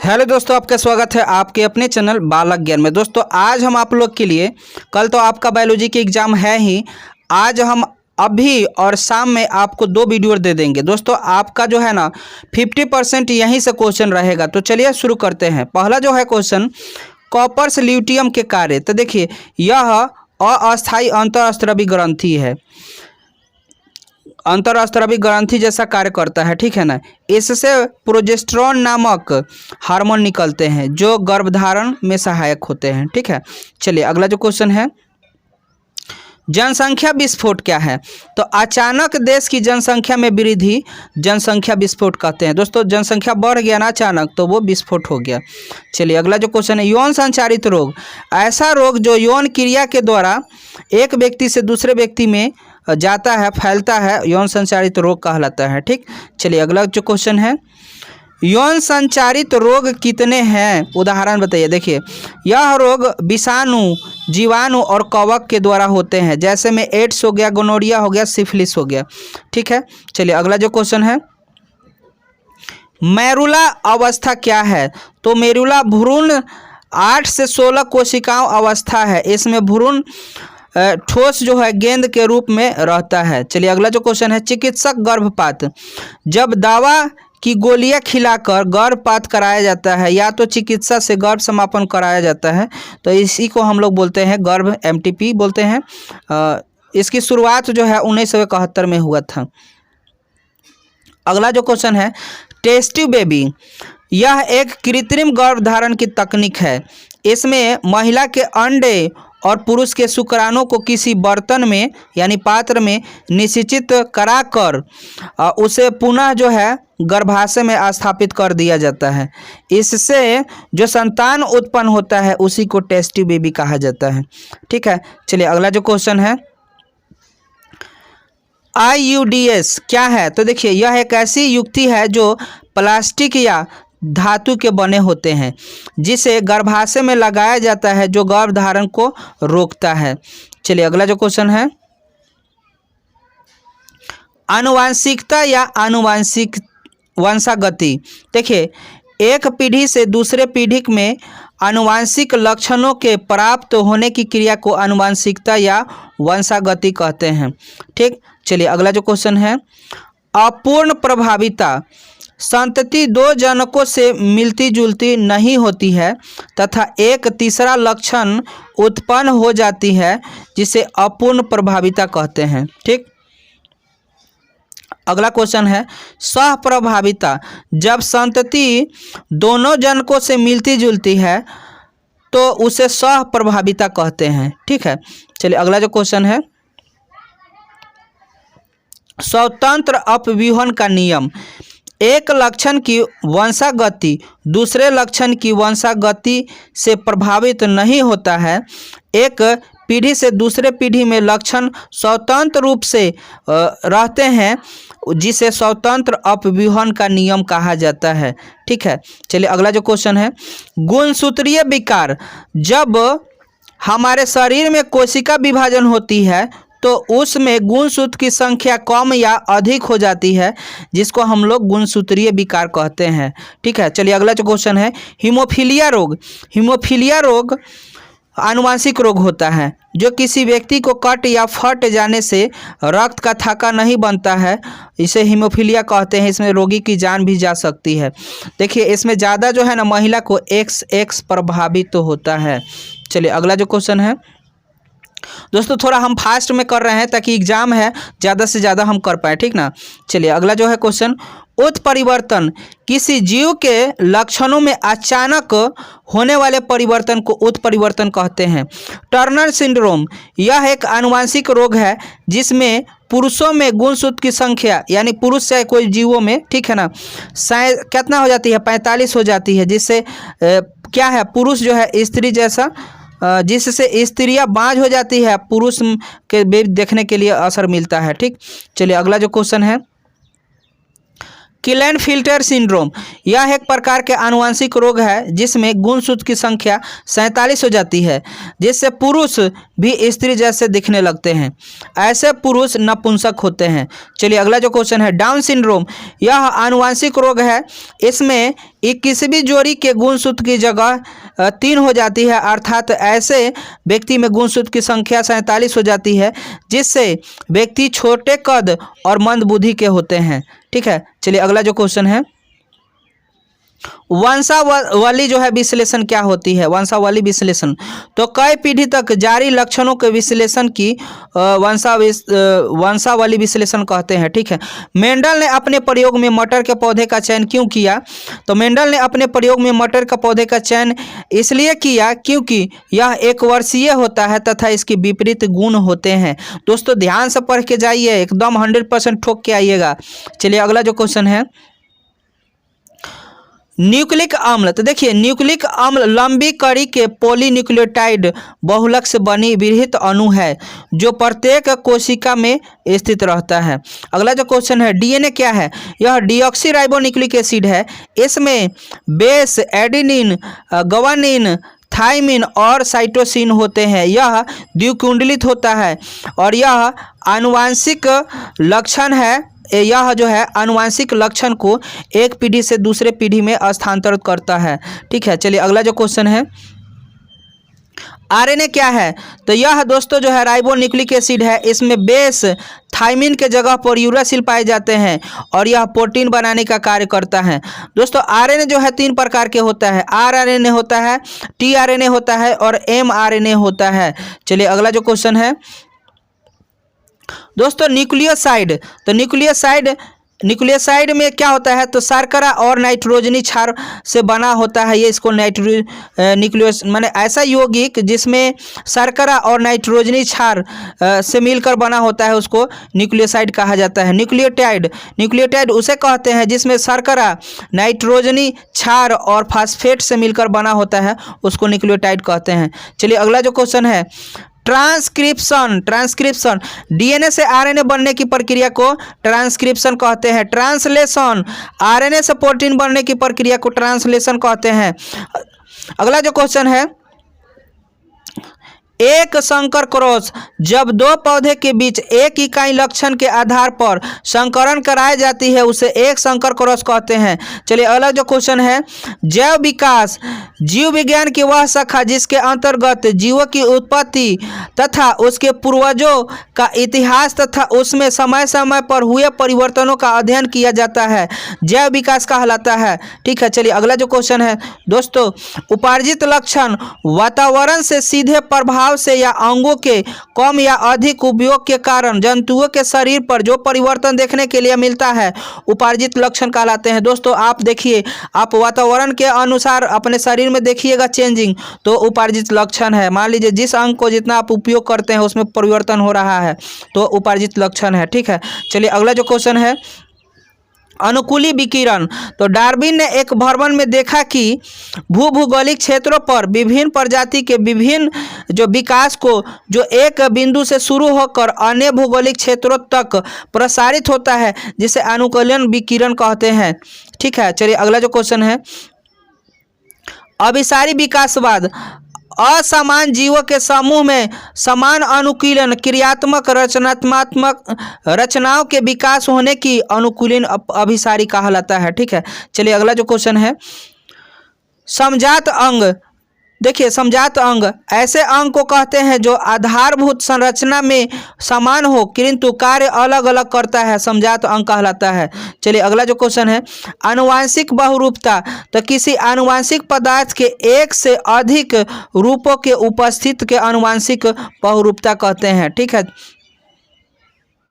Hello दोस्तों, आपका स्वागत है आपके अपने चैनल बालक ज्ञान में। दोस्तों आज हम आप लोग के लिए, कल तो आपका बायोलॉजी की एग्ज़ाम है ही, आज हम अभी और शाम में आपको 2 वीडियो दे देंगे। दोस्तों आपका जो है ना 50% यहीं से क्वेश्चन रहेगा। तो चलिए शुरू करते हैं। पहला जो है क्वेश्चन, कॉपर्स ल्यूटियम के कार्य। तो देखिए यह अस्थायी अंतःस्रावी ग्रंथि है, अंतःस्रावी ग्रंथि जैसा कार्य करता है, ठीक है ना। इससे प्रोजेस्टेरोन नामक हार्मोन निकलते हैं जो गर्भधारण में सहायक होते हैं, ठीक है। चलिए अगला जो क्वेश्चन है, जनसंख्या विस्फोट क्या है। तो अचानक देश की जनसंख्या में वृद्धि जनसंख्या विस्फोट कहते हैं। दोस्तों जनसंख्या बढ़ गया ना अचानक, तो वो विस्फोट हो गया। चलिए अगला जो क्वेश्चन है, यौन संचारित रोग। ऐसा रोग जो यौन क्रिया के द्वारा एक व्यक्ति से दूसरे व्यक्ति में जाता है, फैलता है, यौन संचारित रोग कहलाता है, ठीक। चलिए अगला जो क्वेश्चन है, यौन संचारित रोग कितने हैं, उदाहरण बताइए। देखिए यह रोग विषाणु, जीवाणु और कवक के द्वारा होते हैं, जैसे में एड्स हो गया, गोनोरिया हो गया, सिफिलिस हो गया, ठीक है। चलिए अगला जो क्वेश्चन है, मेरुला अवस्था क्या है। तो मेरुला भ्रूण 8 से 16 कोशिकाओं अवस्था है। इसमें भ्रूण ठोस जो है गेंद के रूप में रहता है। चलिए अगला जो क्वेश्चन है, चिकित्सक गर्भपात। जब दवा की गोलियां खिलाकर गर्भपात कराया जाता है या तो चिकित्सा से गर्भ समापन कराया जाता है, तो इसी को हम लोग बोलते हैं गर्भ, MTP बोलते हैं। इसकी शुरुआत जो है 1971 में हुआ था। अगला जो क्वेश्चन है, टेस्ट बेबी। यह एक कृत्रिम गर्भधारण की तकनीक है। इसमें महिला के अंडे और पुरुष के शुक्राणु को किसी बर्तन में यानी पात्र में निषेचित कराकर उसे पुनः जो है गर्भाशय में स्थापित कर दिया जाता है। इससे जो संतान उत्पन्न होता है उसी को टेस्टी बेबी कहा जाता है, ठीक है। चलिए अगला जो क्वेश्चन है, IUDs क्या है। तो देखिए यह एक ऐसी युक्ति है जो प्लास्टिक या धातु के बने होते हैं, जिसे गर्भाशय में लगाया जाता है, जो गर्भधारण को रोकता है। चलिए अगला जो क्वेश्चन है, आनुवांशिकता या आनुवांशिक वंशागति। देखिए एक पीढ़ी से दूसरे पीढ़ी में आनुवांशिक लक्षणों के प्राप्त होने की क्रिया को आनुवांशिकता या वंशागति कहते हैं, ठीक। चलिए अगला जो क्वेश्चन है, अपूर्ण प्रभाविता। संतति 2 जनकों से मिलती जुलती नहीं होती है तथा एक तीसरा लक्षण उत्पन्न हो जाती है, जिसे अपूर्ण प्रभाविता कहते हैं, ठीक। अगला क्वेश्चन है, सहप्रभाविता। जब संतति दोनों जनकों से मिलती जुलती है तो उसे सहप्रभाविता कहते हैं, ठीक है। चलिए अगला जो क्वेश्चन है, स्वतंत्र अपव्यूहन का नियम। एक लक्षण की वंशागति दूसरे लक्षण की वंशागति से प्रभावित नहीं होता है। एक पीढ़ी से दूसरे पीढ़ी में लक्षण स्वतंत्र रूप से रहते हैं, जिसे स्वतंत्र अपव्यूहन का नियम कहा जाता है, ठीक है। चलिए अगला जो क्वेश्चन है, गुणसूत्रीय विकार। जब हमारे शरीर में कोशिका विभाजन होती है तो उसमें गुणसूत्र की संख्या कम या अधिक हो जाती है, जिसको हम लोग गुणसूत्रीय विकार कहते हैं, ठीक है। चलिए अगला जो क्वेश्चन है, हीमोफीलिया रोग। हीमोफीलिया रोग आनुवांशिक रोग होता है जो किसी व्यक्ति को कट या फट जाने से रक्त का थक्का नहीं बनता है, इसे हीमोफीलिया कहते हैं। इसमें रोगी की जान भी जा सकती है। देखिए इसमें ज़्यादा जो है ना महिला को XX प्रभावित तो होता है। चलिए अगला जो क्वेश्चन है, दोस्तों थोड़ा हम फास्ट में कर रहे हैं ताकि एग्जाम है, ज़्यादा से ज़्यादा हम कर पाए, ठीक ना। चलिए अगला जो है क्वेश्चन, उत्परिवर्तन। किसी जीव के लक्षणों में अचानक होने वाले परिवर्तन को उत्परिवर्तन कहते हैं। टर्नर सिंड्रोम, यह एक आनुवांशिक रोग है जिसमें पुरुषों में गुणसूत्र की संख्या यानी पुरुष से कोई जीवों में, ठीक है ना, कितना हो जाती है, 45 हो जाती है, जिससे क्या है, पुरुष जो है स्त्री जैसा, जिससे स्त्रियां बांझ हो जाती है, पुरुष के देखने के लिए असर मिलता है, ठीक। चलिए अगला जो क्वेश्चन है, क्लेनफेल्टर सिंड्रोम, यह एक प्रकार के आनुवंशिक रोग है जिसमें गुणसूत्र की संख्या 47 हो जाती है, जिससे पुरुष भी स्त्री जैसे दिखने लगते हैं। ऐसे पुरुष नपुंसक होते हैं। चलिए अगला जो क्वेश्चन है, डाउन सिंड्रोम, यह आनुवंशिक रोग है। इसमें 21वीं जोड़ी के गुणसूत्र की जगह 3 हो जाती है, अर्थात ऐसे व्यक्ति में गुणसूत्र की संख्या 47 हो जाती है, जिससे व्यक्ति छोटे कद और मंद बुद्धि के होते हैं। ठीक है, चलिए अगला जो क्वेश्चन है, वंशावली जो है विश्लेषण क्या होती है? वंशावली विश्लेषण तो कई पीढ़ी तक जारी लक्षणों के विश्लेषण की वंशावली विश्लेषण कहते हैं। ठीक है, मेंडल ने अपने प्रयोग में मटर के पौधे का चयन क्यों किया? तो मेंडल ने अपने प्रयोग में मटर के पौधे का चयन इसलिए किया क्योंकि यह एक वर्षीय होता है तथा इसके विपरीत गुण होते हैं। दोस्तों ध्यान से पढ़ के जाइए, एकदम 100% ठोक के आइएगा। चलिए अगला जो क्वेश्चन है, न्यूक्लिक अम्ल, तो देखिए न्यूक्लिक अम्ल लंबी कड़ी के पॉलीन्यूक्लियोटाइड बहुलक से बनी विरहित अणु है जो प्रत्येक कोशिका में स्थित रहता है। अगला जो क्वेश्चन है, डीएनए क्या है? यह डीऑक्सीराइबोन्यूक्लिक एसिड है। इसमें बेस, एडेनिन, ग्वानिन, थाइमिन और साइटोसिन होते हैं। यह द्विकुंडलित होता है और यह आनुवांशिक लक्षण है। यह जो है आनुवांशिक लक्षण को एक पीढ़ी से दूसरे पीढ़ी में स्थानांतरित करता है। ठीक है, चलिए अगला जो क्वेश्चन है, आरएनए क्या है? तो यह दोस्तों जो है राइबोन्यूक्लिक एसिड है। इसमें बेस थाइमिन के जगह पर यूरासिल पाए जाते हैं और यह प्रोटीन बनाने का कार्य करता है। दोस्तों आरएनए जो है 3 प्रकार के होता है, आरआरएनए होता है, टीआरएनए होता है और एमआरएनए होता है। चलिए अगला जो क्वेश्चन है दोस्तों, न्यूक्लियोसाइड, तो न्यूक्लियोसाइड में क्या होता है? तो शर्करा और नाइट्रोजनी क्षार से बना होता है। ये इसको न्यूक्लियोस माने ऐसा यौगिक जिसमें शर्करा और नाइट्रोजनी क्षार से मिलकर बना होता है, उसको न्यूक्लियोसाइड कहा जाता है। न्यूक्लियोटाइड उसे कहते हैं जिसमें शर्करा, नाइट्रोजनी क्षार और फास्फेट से मिलकर बना होता है, उसको न्यूक्लियोटाइड कहते हैं। चलिए अगला जो क्वेश्चन है, ट्रांसक्रिप्शन, डीएनए से आरएनए बनने की प्रक्रिया को ट्रांसक्रिप्शन कहते हैं। ट्रांसलेशन, आरएनए से प्रोटीन बनने की प्रक्रिया को ट्रांसलेशन कहते हैं। अगला जो क्वेश्चन है, एक संकर क्रॉस, जब 2 पौधे के बीच एक इकाई लक्षण के आधार पर संकरण कराई जाती है उसे एक संकर क्रॉस कहते हैं। चलिए अगला जो क्वेश्चन है, जैव विकास, जीव विज्ञान की वह शाखा जिसके अंतर्गत जीवों की उत्पत्ति तथा उसके पूर्वजों का इतिहास तथा उसमें समय समय पर हुए परिवर्तनों का अध्ययन किया जाता है, जैव विकास कहलाता है। ठीक है, चलिए अगला जो क्वेश्चन है दोस्तों, उपार्जित लक्षण वातावरण से सीधे प्रभाव से या अंगों के कम या अधिक उपयोग के कारण जंतुओं के शरीर पर जो परिवर्तन देखने के लिए मिलता है उपार्जित लक्षण कहलाते हैं। दोस्तों आप देखिए, आप वातावरण के अनुसार अपने शरीर में देखिएगा चेंजिंग, तो उपार्जित लक्षण है। मान लीजिए जिस अंग को जितना आप उपयोग करते हैं उसमें परिवर्तन हो रहा है तो उपार्जित लक्षण है। ठीक है, चलिए अगला जो क्वेश्चन है, अनुकूली विकिरण, तो डार्विन ने एक भ्रमण में देखा कि भूभौगोलिक क्षेत्रों पर विभिन्न प्रजाति के विभिन्न जो विकास को जो एक बिंदु से शुरू होकर अन्य भौगोलिक क्षेत्रों तक प्रसारित होता है, जिसे अनुकूलन विकिरण कहते हैं। ठीक है, चलिए अगला जो क्वेश्चन है, अभिसारी विकासवाद, असमान जीवों के समूह में समान अनुकूलन क्रियात्मक रचनात्मक रचनाओं के विकास होने की अनुकूलन अभिसारी कहलाता है। ठीक है, चलिए अगला जो क्वेश्चन है, समजात अंग, देखिए समजात अंग ऐसे अंग को कहते हैं जो आधारभूत संरचना में समान हो किंतु कार्य अलग अलग करता है, समजात अंग कहलाता है। चलिए अगला जो क्वेश्चन है, आनुवांशिक बहुरूपता, तो किसी आनुवांशिक पदार्थ के एक से अधिक रूपों के उपस्थित के आनुवांशिक बहुरूपता कहते हैं। ठीक है,